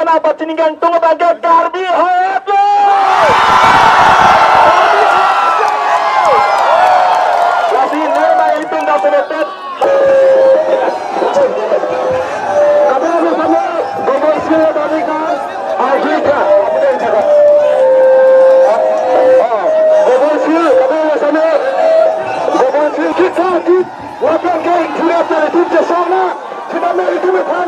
sana Pacinigan tunggu bagai Karbi Hayatlo. Masih normal itu nggak sebetet. Kamera bersama Gobel Sri Balikan Afrika. Gobel Sri kamera bersama Gobel Sri kita di wakil geng sudah terhubung ke sana. Sudah mengikuti depan.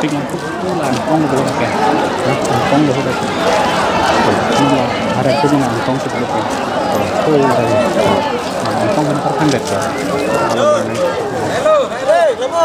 Tingnan ko langkong belum kan langkong belum ada ini ada itu dengan langkong sebelum itu dari langkong bentar kan dekat Hello, hey, come on.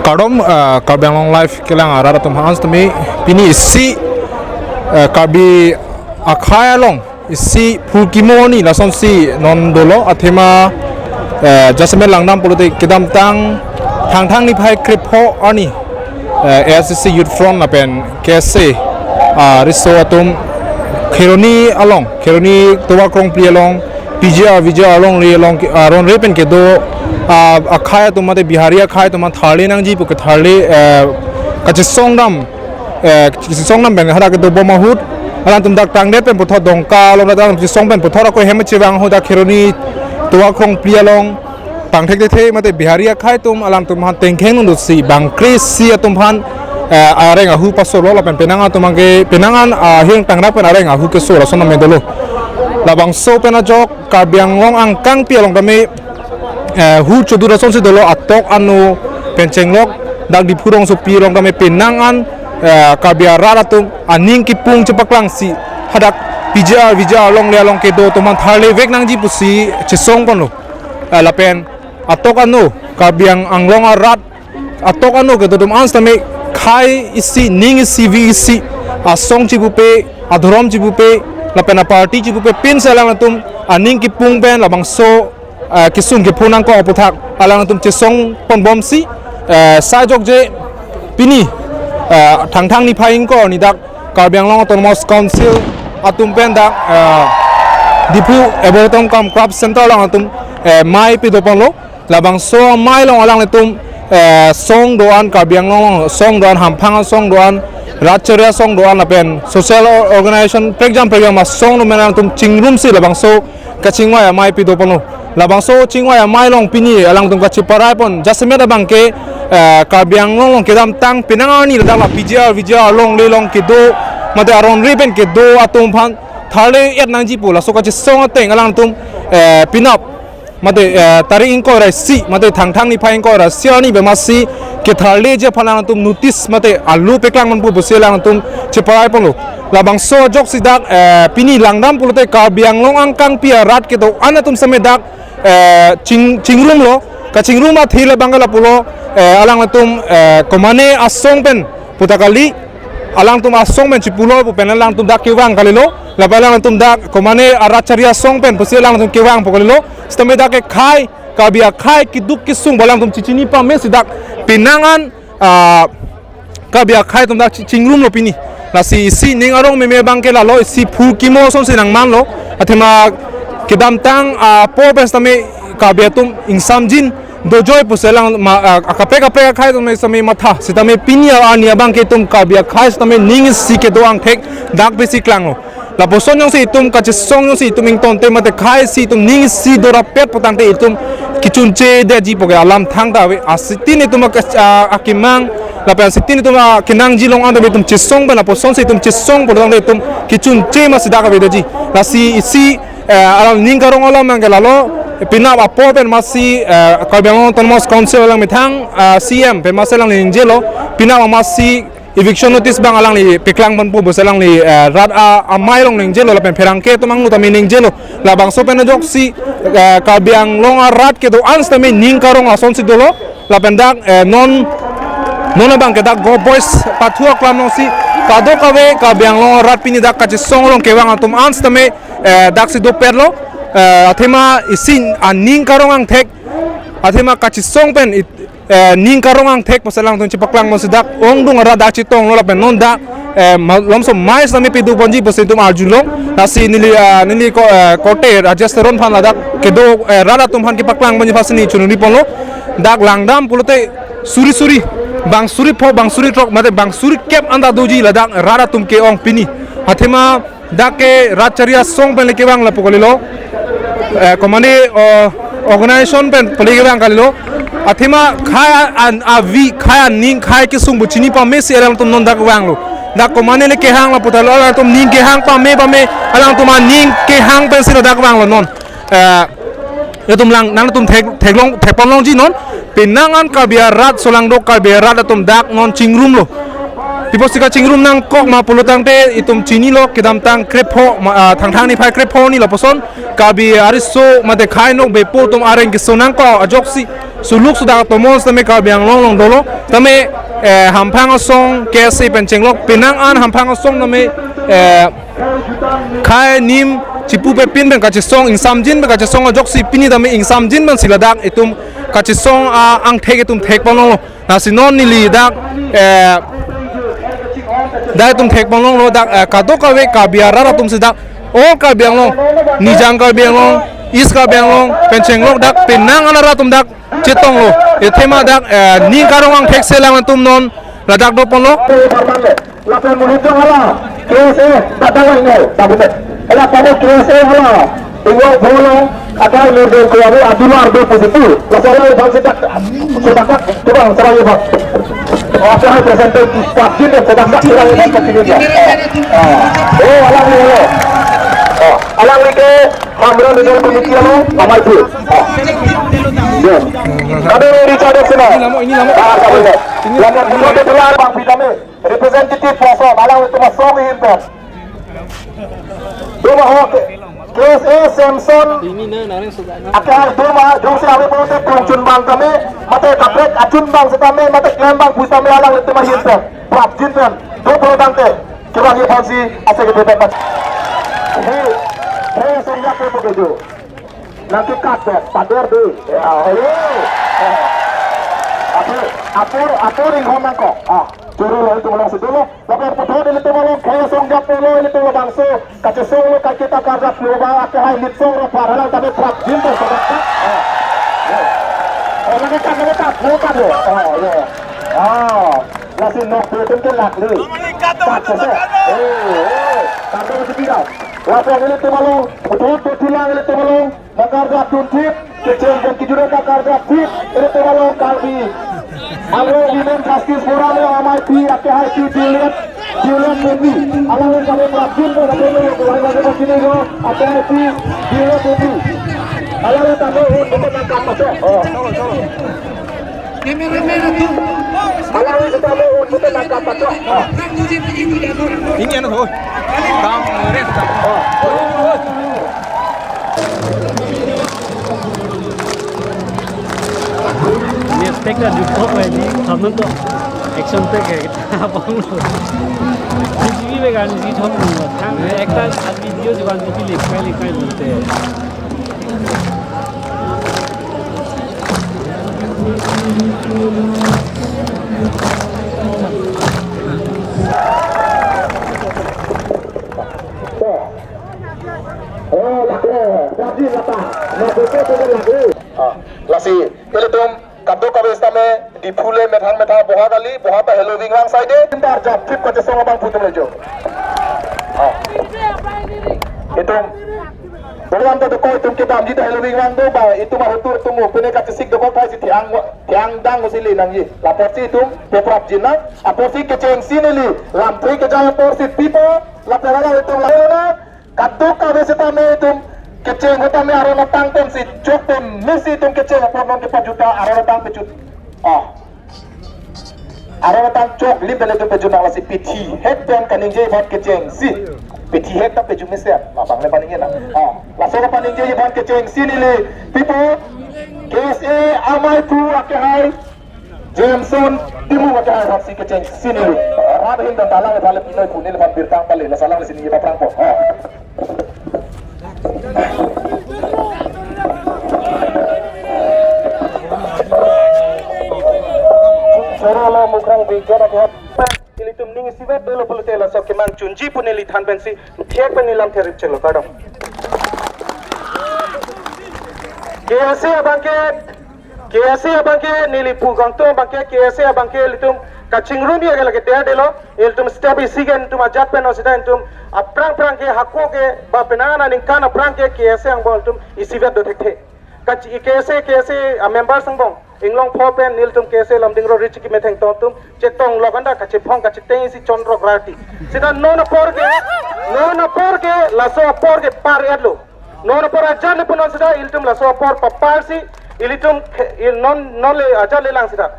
Kadom Karbiang Long Life kilang arara tum hans tumi pini isi karbi akhaya long isi pulkimoni lason si non dolo athema jasme langnam puluti kidam tang thang ni phai kripho ani ASC Youth Front apen KSC riso atum kheroni along kheroni towa krong pri along PGR Vijay along ri along aron repen ke do akhaya tumate bihari akhaya tuman thale nang ji puk thale kachesong dam จิสงนั่นเป็นฮาดากตัวบอมาฮุดalang tum dak tang de pen puthot dongka long da tum song pen puthot ko hem chiwang ho da khironi tua khong plia long pang thek the mate biharia khai tum alang tum han teng kheng nu si bang kris si tum han areng a hu paso lo pen penanga tum ge penangan heng tang dak pen areng a hu ke so la son me dolo la bang so pen a jok ka biang long ang kang pia long da me hu chodu ra son si dolo atok anu pen chenglok dak di phurong so pi long da me penangan kabia raratum aning ki pung chepaklang si hadak bija long le long ke do toman tharle vek nang ji pusi chisong pon lo lapen atok anu kabiang anglong rat atok anu ke do tom ans tame khai isi ning isi vi isi asong chi bupe adhorom chi bupe lapen a party chi bupe pin salang tum aning ki pung ben labang so kisung ke punang ko oputhak alang tum chisong pon bom si sa jok je pini thang ni phaing ko ni dak Karbiang Long Autonomous Council atum pen dak dipu ebotom kam crop center lang atum mai pi dopon lo labang so mai long alang letum song doan Karbiang Long song doan hampang song doan racharia song doan lapen social organization program ma song no menang tum chingrum si labang so kachingwa mai pi dopon lo labang so chingwa mai long pini alang tum kachiparai pon jasme da bangke Karbiang Long kedam tang pinangani ladang la bija long le long kedo mate aron riben kedo atum phan thale et nang ji pula so ka chi song ateng alang tum pinap mate tari inko ra si mate thang ni phaing ko ra siani be masi ke thale je phalang tum notice mate alu peklang man pu buselang tum chepai polo labang so jok sidak pini langdam pulote Karbiang Long angkang pia rat kedo anatum samedak chingrum lo kachingrum ma thile bangala pulo alang tum komane asong pen putakali alang tum asong pen chipulo pen alang tum dak kiwang kalilo la balang tum dak komane aracharia song pen pusi alang tum kiwang pokalilo stame dak khai kabia khai kiduk kisung balang tum chichini pa me sidak pinangan kabia khai tum dak chingrum lo pini la si ning arong me bangke la lo si phu kimo son sinang man lo athema kidam tang po pen stame kabia tum ingsamjin dojoy puselang akape khai tum sami matha sitame pinia ania bangke tum kabia khai sitame ning si ke doang thek dak besi klang lo la boson yong si tum ka song yong si tum ing ton te mate khai si tum ning si dora pet potang te tum kichun che de ji poge alam thang da we asitini tum akimang la pa sitini tum kinang ji long ando be tum chisong ba la boson si tum chisong potang te tum kichun che ma sidaka be de ji la si alam ning karong alam mangela lo pinap apo pen masih Karbiang Long Autonomous Council lang mitang CM pen masih lang ni jelo pinap masih eviction notice bang alang ni peklang ban pu bosalang ni rat amai long ni jelo la pen perangke to mang utami ni jelo la bang so pen jok si Karbiang Long rat ke do ans tami ning karong ason si dolo la pen dak non bang ke dak go boys patua klam no si kado kawe Karbiang Long rat pini dak kachi song long kewang atum ans tami dak si do perlo athema isin ning karong ang thek athema kachi song pen ning karong ang thek pasalang tun chipaklang mo sidak ong dung ara dak chitong lo pen non dak lomso mais nami pidu ponji posentum arjulong nasi nili kote rajastharon phan ladak kedo rara tum phan ki paklang monji phasni chununi ponlo dak langdam pulote suri bang suri trok mate bang suri kep anda doji ladak rara tum ke ong pini athema dak ke racharia song pen leke bang la pokolilo komane organization pen peligi bang kalilo athema khaya ning khai ki sung buchini pa me se alang tum non dak wang lo dak komane le ke hang la putalo alang tum ning ke hang pa me alang tum ning ke hang pen se dak wang lo non tum lang nang tum thek pon long ji non pinangan Karbiang rat solang dok Karbiang rat atum dak non chingrum lo Tiposika chingrum nang kok ma pulutang te itum chini lo kedam tang krepo thang ni phai krepo ni lo poson kabi ariso mate khai no be po tum areng ki sonang ko ajoksi suluk suda tomons tame Karbiang Long dolo tame hampang song kesi pencheng lok pinang an hampang song name khai nim chipu pe pin ben ka song ingsamjin be ka song ajoksi pini tame ingsamjin ban siladak itum ka song ang thek itum thek pon lo na sinon ni li dak dah tum thek bang long lo dak kado kawe kabia rara tum sedak o Karbiang Long nijang Karbiang Long is Karbiang Long pencheng long dak penang anara tum dak cetong lo tema dak ni karong ang thek selang tum non ladak do pon lo lapan menghitung hala KSA tak tahu ini tak betul hala pada KSA hala tinggal bolong akan mendeng keluar Abdullah Arbi positif masalah bang sedak coba serang bang apa hal presentasi vaksin dan sedak serang bang vaksin dia oh alang ni lo alang ni ke hamran dengan pemikiran lo amal tu ada di sana sana ini lama Laman dulu dia telah bang Pidame representative person alang itu masuk himpan dua hoke KSA Samson akan dua jom si awe pun tungcun bang kami mata kaprek acun bang setame mata klaim bang pusame alang itu mah himpan prap jinpan dua puluh tangke coba dia fansi asal kita dapat hei saya ke begitu nanti kat pader deh Apur ring homang ko. Curu lo itu malang sedulu. Tapi putu ini tu malang kaya song jap lo ini tu lo bangso. Kace song lo kaki kita karja lo bang ake hai lit song lo paralang tapi prap jin tu sebab tu. Mereka lo. Nasi nok tu tu kelak lu. Tak sese. Kata mesti tidak. Lapor ini tu malang putu tulang ini tu malang. Makarja tuntip. Kecil dan kijura makarja tip ini tu malang kalbi. Alo Women Justice Forum yang amai pi ake hai pi Julian Mendi alang yang kami merapin ko kami warga sini ko ake hai pi Julian Mendi alang yang kami untuk menangkap masuk alang yang kami untuk menangkap masuk ini anak tu take the report ready thầm to action take है apa lo TV में गाने जी थम लो थांग एक वीडियो जुगान तो लिखाई बोलते हैं lasi teletum Kabdo kabesta me di phule methang boha gali boha pa hello winglang side bar jab trip ko songa bang putum lejo itu bolwan to ko tum ke bam ji hello winglang do ba itu ma hutur tumu pene ka sik do ko thai si tiang dang usili nang yi la porsi tum pe prap jina a porsi ke cheng sinili lam tri ke jang porsi pipo la pera itu la na kabdo kabesta me tum kecil kita me arona tang pensi cok tem misi tum kecil problem ke 4 juta arona tang pecut arona tang cok libele tum pecut nang lasi piti het tem kaning je bot kecil si piti het ta pecut misi la bang le paning na la so paning je bot kecil si ni le pipo KSA amai tu ake hai Jameson timu ake hai hasi kecil si ni le rad hin dan talang le pinoi punil ban birtang pale la salang le sini ba prang po Sorolo mukrang bicara apa? Ili tum ning sivet dulu perlu tela sok keman cunji pun ili than pensi thiak pen ilam therip chelo kadam. KSA abangke nili pugang to abangke KSA abangke litum kaching room ya lagi dia delo iltum step isigen tum ajat pen osida iltum aprang ke hakko ke ba penana ning kana aprang ke KSA ang bol tum isivet do thekhe kach KSA a member sangbong inglong phopen niltum KSA lamding ro rich ki metheng tum chetong loganda kache phong kache teng si chondro grati sida nona porke laso porke par edlo nona por ajar le punon sida iltum laso por papalsi ilitum non le ajar le lang sida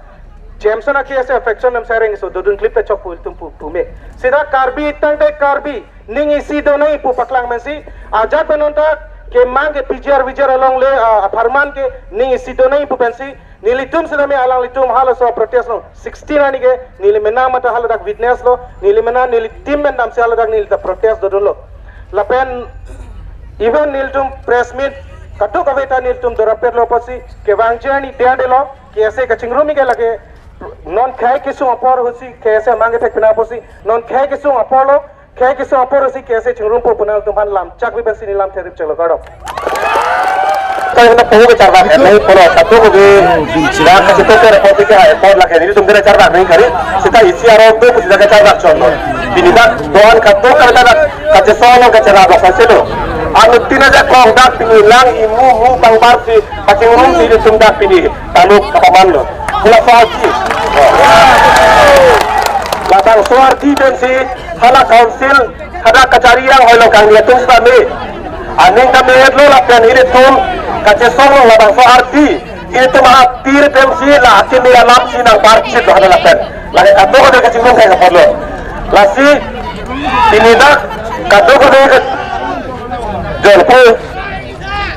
Jameson KSA affection nam sharing so dodun clip chok iltum pume sida karbi tang te karbi ningi si do nai pu paklang mensi ajar penonta ke mange pijar along le farman ke ningi si do nai pu pensi nilitum sila me alang litum hala so protest no 16 ani ke nilimena mata hala dak witness lo nilimena nilitim men dam hala dak nilita protest do lo lapen even niltum press meet katu kaveta niltum doraper lo pasi ke wangchani tiade lo KSA ka chingrumi ke lage non khai ke su apor hosi KSA mange tek pina posi non khai ke su apor lo khai ke su apor hosi KSA chingrum po punal tumhan lam chak bi bensi nilam therip chalo gado kaya na puhu ke charba hai nahi pura satu ko ge sida ka sito ke report ke hai report la ke ni tum ke charba nahi kari sita isi aro to kuch jaga charba chon Pinidak doan kato kata kace solo kace rabak saselo. Anu tinaja kong dak pinilang imu mu bang barsi pacing rum si tum dak pini talu kapaman lo. Mula soalji. Latang soarti dan si hala council hada kacariang hoilong kang dia tum sami. Aning kami lo lapian ini tum kace solo latang soarti. Ini tum hatir temsi lah akin dia lam si nang barci lo hada lapian. Lagi kato kada kacing rum kaya kapalo. Lasi tinidak kato kada Jolpo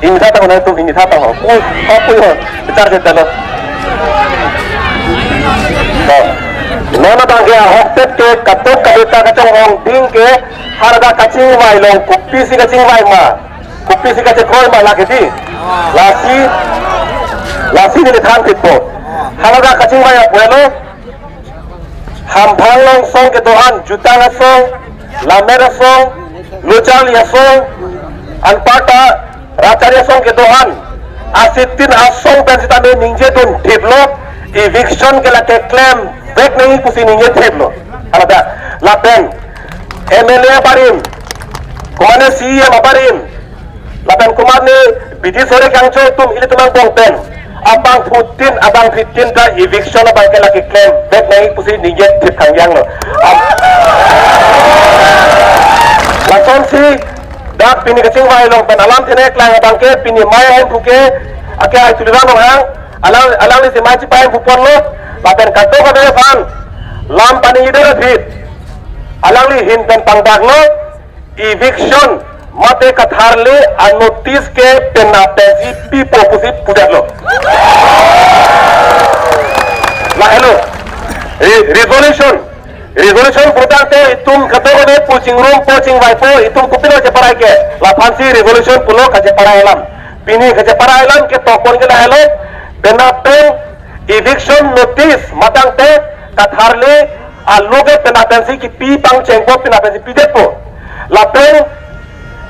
ini datang untuk ini datang apa ya bicara kita lo nona bangga hoktet ke katok kabita kacang ong ding ke harga kacing mai long kupi si kacing mai ma kupi si kacing koi ma lagi di lasi ni ditang tipo harga kacing mai apa lo hampang long song ke doan juta na song lamera song lucal ya song Anpata Racarya song ke dohan asitin asong dan sitame ningje don develop eviction ke lake claim back nahi pusi ningje develop alada lapen MLA barim kumane CM barim lapen kumane bidi sore kangcho tum ile tumang bongpen abang putin abang fitin da eviction abang ke lake claim back nahi pusi ningje develop yang lo langsung si dak pini kecing mai long pen alam tenek lang bangke pini mai hem buke akai tuliran long hang alam ni semai cipai bupon lo lapen kato kade fan lam pani idera dhit alam ni hin pen pangdak lo eviction mate katharle a notice ke penalty pi proposit pudat lo la hello resolution putante itum kato kade pucing room pucing wifi itum kupino je parai ke la fancy resolution pulo kaje parai lam pini kaje parai lam ke tokon ke la hello penalty eviction notice matang te katharle aluge penalty ki pi pang chengpo penalty pi depo la pen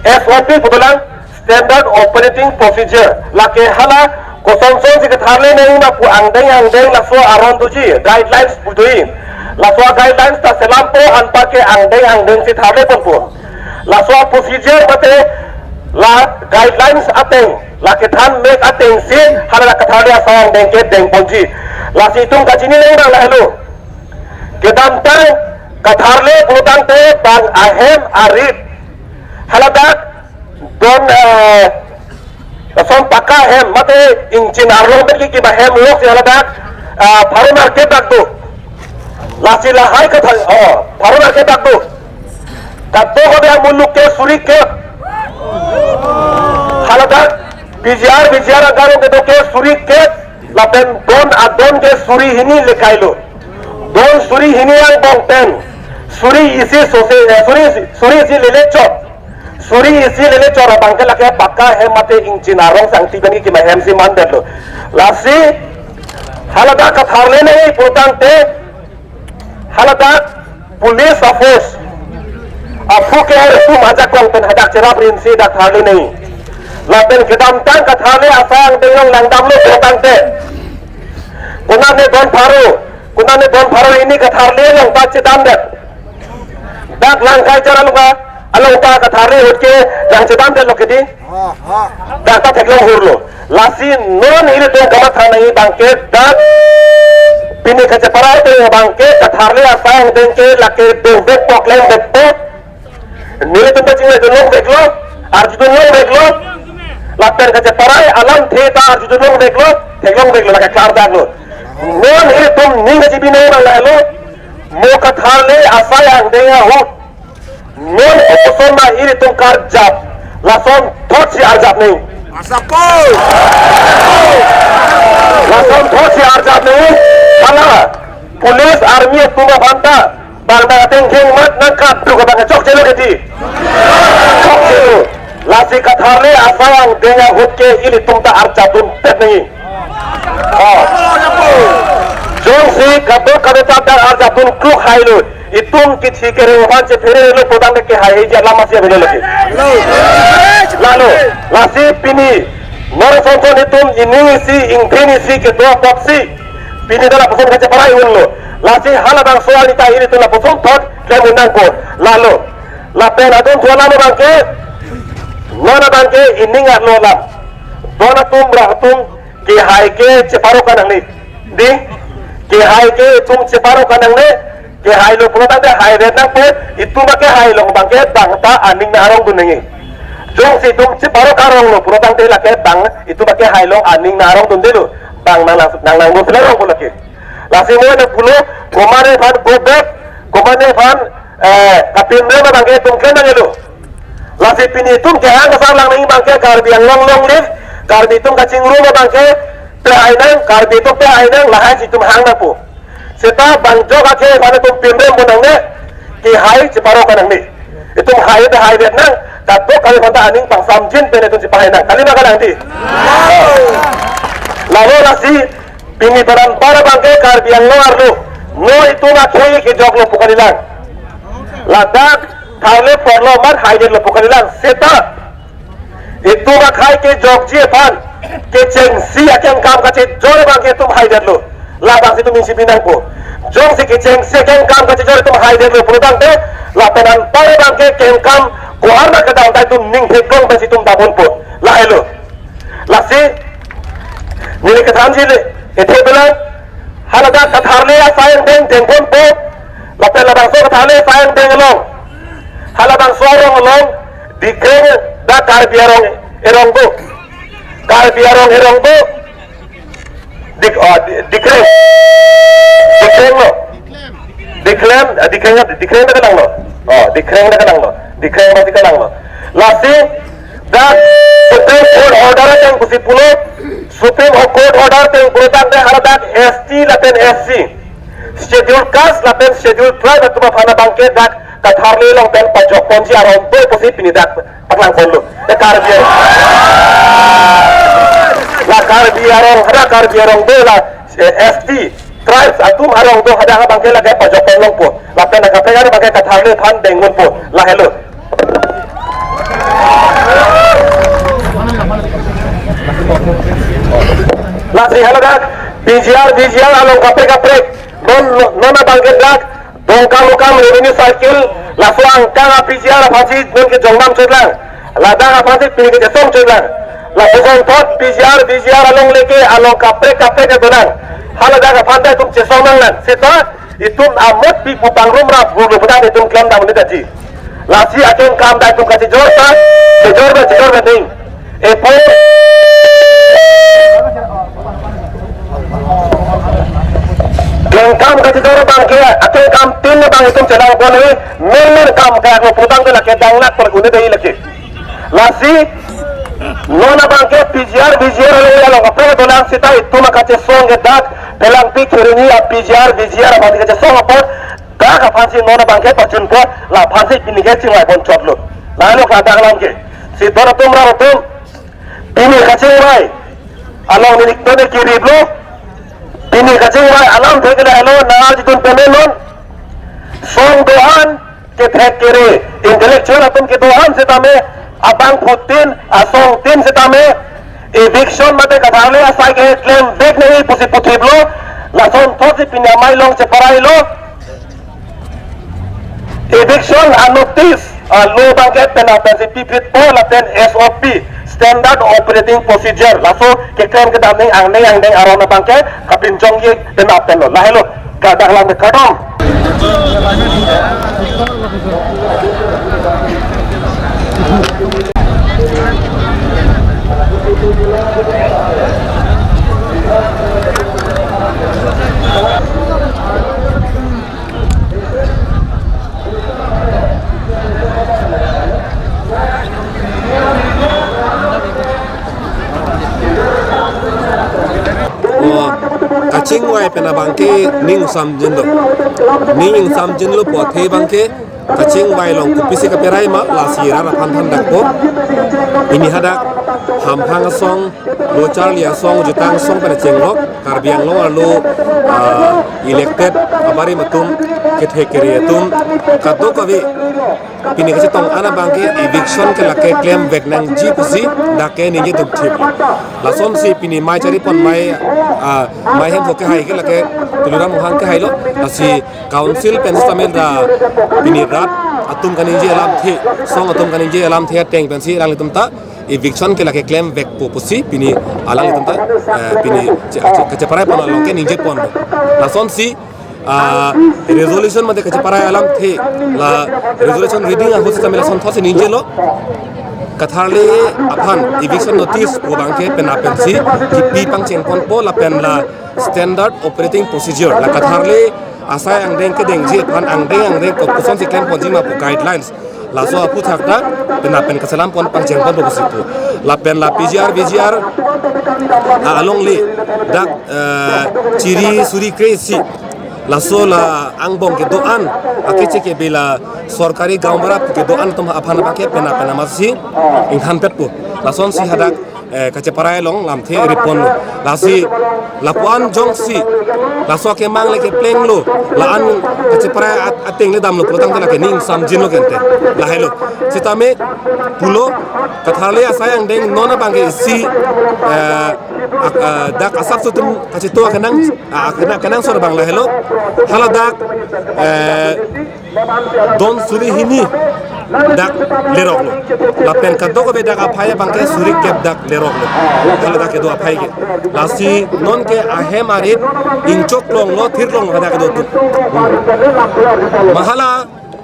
SOP putulang standard operating procedure la ke hala kosong-kosong si katharle nahi na pu angdeng la so aron tuji guidelines putui laswa guidelines ta selampo anpa ke angdeng si thale pun laswa procedure mate la guidelines ateng la ke than make ateng si hala kathale asang deng ke deng ponji la si tum kachini nei na la hello ke dam ta katharle putang te bang ahem arit hala dak don som paka hem mate inchin arlo be ki ba hem lok si hala dak pharu market dak tu lasi lahai kata baru nak ketak tu kato ko dia muluk ke suri ke haladak bijar agaro ke to ke suri ke lapen don adon ke suri hini lekai lo don suri hini yang bongten suri isi suri isi lele chop bangke lake pakka he mate incinarong sangti bani ki mahem si mandel lo lasi haladak katharle nahi putang te haladak police force apu ke tu majak kong pen hadak cerap rinsi dak thale nahi lapen kedam tang ka thale asang dengong langdam lo tang te kunane don pharo ini ka thale yang bache dam dak lang kai cara luka alang ka thale hotke yang cedam de lokedi dak ta theklong hurlo lasi non ile to gamat thane bangke dak pini kaca parai te bangke katharle asang dengke lake debek pokleng depo nile tumpa cingle dunong beklo arjudunong beklo lapen kaca parai alam theta arjudunong beklo theklong beklo lake klar daglo non ile tum ning jibi no la lo mo katharle asayang denga ho non opsoma ile tum kar jap lason thot si arjap nei asapol lason thot si arjap nei Kala polis army tuma banta bangda tengking mat nangkat tu ka bangga chok chelo keti chok chelo lasi katharle asang denga hutke ili tumta arjabun pet nahi jong si kado ta arjabun kluk hailo itum kithi kere banche fere lo podang ke hai je lama sia bele lagi lalu lasi pini nor sonson itum ini si ingpini si ke dua popsi pini dalam pusong kaca parai unlo lasi hala bang soal ita ini tu la pusong thot klaim undang ko lalu lapen adun tuan lama bangke nona bangke ini nggak lolam dona tum rahatum ke hai ke ceparo kanang ni di ke hai ke tum ceparo kanang ni ke hai lo pulo tante hai renang pe itu make hai lo bangke bangta aning na arong dunengi jong si tum ceparo karong lo pulo tante lake bang itu make hai lo aning na arong dundelu bang nang lo selarong pulo ke lasi mo na pulo komane fan go back komane fan kapin na bangke tum kenang elo lasi pini tum ke hang kasar lang nang bangke karbi ang long live karbi tum kacing rumah bangke pe ainang karbi tum pe ainang lahai si tum hang na po seta bangjo kake fan tum pinrem bonang ne ki hai ceparo kanang ni itu hai de hai det nang kato kali fanta aning pang samjin pe ne tum cipai nang kali makan nanti lalu lasi pini baran para bangke karbi ang luar lo no itu na koi ke jog lo pukalilang ladak kale porlo man hai det lo pukalilang seta itu na khai ke jog ji pan ke cheng si akeng kam kache jore bangke tum hai det lo la bang si tum isi pinang ko jong si ke cheng si akeng kam kache jore tum hai det lo pulutang te la penan pare bangke keng kam ko arna ke dang tai tum ning hekong be si tum dabon po la elo la si nili ke tham ji le ethe belang halada katharle ya sayang deng dengpon po la pe la bang so katharle sayang deng long halabang sorong long dikreng da kar biarong erong bo kar biarong erong bo dikreng lo dikreng na kadang lo dikreng na kadang lo lasi da Supreme Court order teng kusipulo Supreme Court order teng kurutang de haladak ST laten SC schedule caste laten schedule tribe atuma phana bangke dak katharle long ten pajok ponji arom to posi pinidak paklang konlu kar biarong hada kar biarong do la ST tribes atum arong do hada bangke la pajok ponlong po la pen ka pe ga bangke katharle phan dengun po la hello la si hello dak BGR along kape nona bangke dak dongkam revenue cycle la suang kang PCR phasi nun ke jongnam chedlang la da phasi pini ke song chedlang la bosong thot BGR along leke along kape ke donang hala da phanda tum che somang nan seta itum amot pi pupang rumra bulu budak itum klam da mun daji la si aken kam da tum kasi jor ta jor ba ding e po kam kasi jor bangke aken kam tin bang itum chelang bone men kam ka ko putang ke lake dangnak per gune dei lake lasi nona bangke BGR lo lo kapre donang sita itu makache song dak pelang pi khirini a BGR ba dikache song apor da ka phansi nona bangke pachun po la phansi pinige chingai bon chotlo la lo ka dang lang ke si dora tumra tum pini kache mai along ni tone kiriblo pini kache mai alam thekla alo na jitun pemelon song doan ke thek kere intellectual atum ke doan se tame abang putin asong tin se tame eviction mate katharle asai ke claim back nahi pusi putriblo la son thosi pinyamai long che parailo eviction and notice lo bangke pena pipit po la ten SOP standard operating procedure la so ke claim ke damning ang deng arona bangke kapin jong ye ten apen lo la hello kadang lang kadong kaching wai pena bangke ning samjin lo po the bangke kaching wai long kupisi kaperai ma la sira ra phan dak po ini hadak hamphang song lo charlia song jutang song pada chenglok karbiang lo alu elected abari matum kethe keriatum kato kavi pini kasi tong ana bangke eviction ke lake claim vek nang jeep si dake ninje duk thip la som si pini mai chari pon mai hem ke hai ke lake tuluram hang ke hai lo asi council pensamel da pini rat atum kan ninje alam the song atum kan ninje alam the teng pensi rang litum ta eviction ke lake claim vek pusi pini alang litum ta pini kecepara pon along ke ninje pon la som si resolution मध्ये कच्चे पारा आलम थे ला resolution reading आ होता मेला संथों से नीचे लो कथारले अपन eviction notice को बांके पेन आपेंसी कि पी पंग चेंगपन पो ला पेन ला standard operating procedure ला कथारले आसाय अंगदें के देंगे अपन अंगदें को कुछ से क्लेम पंजी मा guidelines ला सो अपू थाकता पेन आपेन कसलाम पन पंग चेंगपन पो बसिपो ला पेन ला PGR VGR along le dak ciri suri crazy laso la angbong ke doan akeche ke bela sorkari gaum bara ke doan tum aphana pake pena masi inghan petpo lason si hadak kache parai long lam the ripon lasi lapuan jong si laso ke mang le ke pleng lo la an kache parai ateng le dam lo protang la ke ning sam jin lo kente la helo sitame pulo kathale asayang deng nona bange si dak asap sutum kache to kanang sor bang la helo haladak don suri hini dak lerok lo lapen kadok be dak aphaya bangke suri kep dak lerok lo haladak ke do aphai ke lasi non ke ahe marit inchok long lo thir long hadak do tu mahala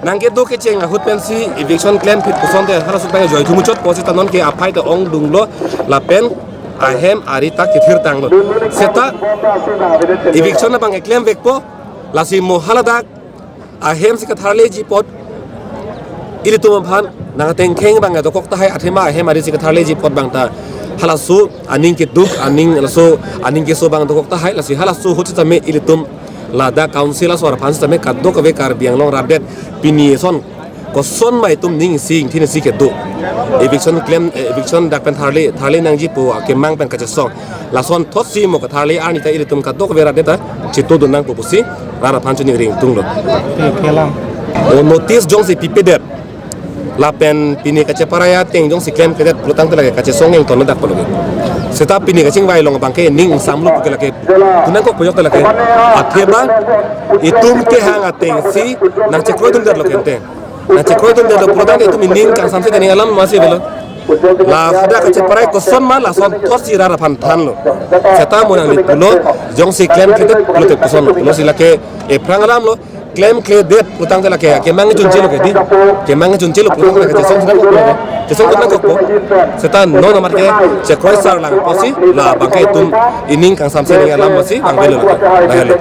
nangke do ke cheng ahut pensi eviction claim fit puson de hala supaya joy thumuchot posita non ke aphai de ong dung lo lapen ahem arita kithir tang lo seta eviction na bang claim vekpo lasi mohaladak ahem si katharle ji pot ili tum phan nang teng kheng bang do kok ta hai athema ahem ari si katharle ji pot bang ta halasu aning ke duk aning laso aning ke so bang do kok ta hai lasi halasu hochi ta me ili tum lada council as war phan ta me kaddo ka ve kar biang long rabet pini son ko son mai tum ning sing thin si ke do eviction claim eviction dak pen tharle nang ji po ke mang pen ka cha song la son thot si mo ka tharle ani ta ili tum kaddo ka ve ra de ta chitu dun nang po si rara phan chuni ring tung lo o notice jong si pipedet la pen pini ka che paraya teng jong si claim ke det plutang ta la ka che song eng ton dak po lo seta pini ka ching vai long bang ke ning samlu ke la ke tunan ko poyok ta la ke atheba itum ke hang ateng si nang che ko dun der lo kente na che ko dun der lo plutang itum ning kang samse ka ning alam masih velo la khada ka che parai ko son ma la son thos si rara phan than lo seta mo nang li pulo jong si claim ke det pulo te son lo si la ke e prangalam lo claim ke det plutang ta la ke mang jun chelo ke di ke mang jun chelo plutang ta ke song sa ko ke song ko ko seta no na mar ke che ko sar lang posi la bangkai tum ining kang samse ni alam masih bang belo la helo